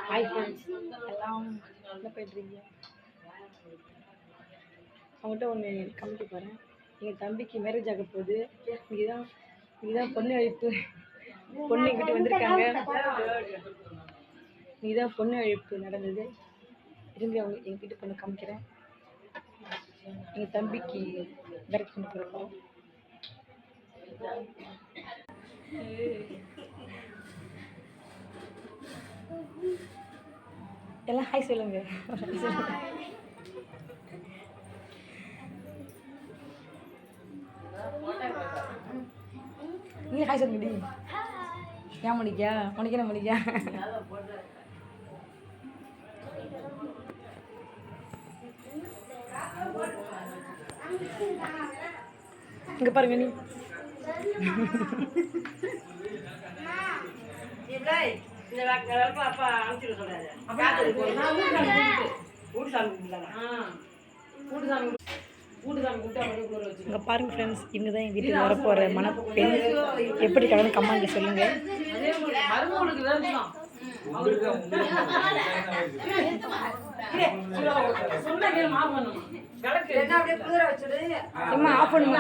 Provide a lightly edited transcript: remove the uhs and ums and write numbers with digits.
Hi friends, எல்லாம் என்ன போய்ட்டுருக்கீங்க? அவங்கள்ட்ட ஒன்று காமிக்க போகிறேன். எங்கள் தம்பிக்கு மேரேஜ் ஆக போகுது. இதுதான் பொண்ணு அழைப்பு. பொண்ணு கிட்ட வந்திருக்காங்க. இதுதான் பொண்ணு அழைப்பு நடந்தது. இருங்க, அவங்க எங்கிட்ட பொண்ணு காமிக்கிறேன். எங்கள் தம்பிக்கு மேரேஜ் பண்ண போகிறோம். எல்லாம் ஹாய் சொல்லுங்க. நீ ஹாய் சொல்லுங்கடி. ஏன் முடிக்கா? உனக்கு என்ன முடிக்கா? இங்க பாருங்க நீ. இங்கே பாருங்க ஃப்ரெண்ட்ஸ், இவங்க தான் என் வீட்டுக்கு வரப்போகிற மணப்பெண். எப்படி கலந்து கமெண்ட்ல சொல்லுங்க. ஆஃப் பண்ணுங்க.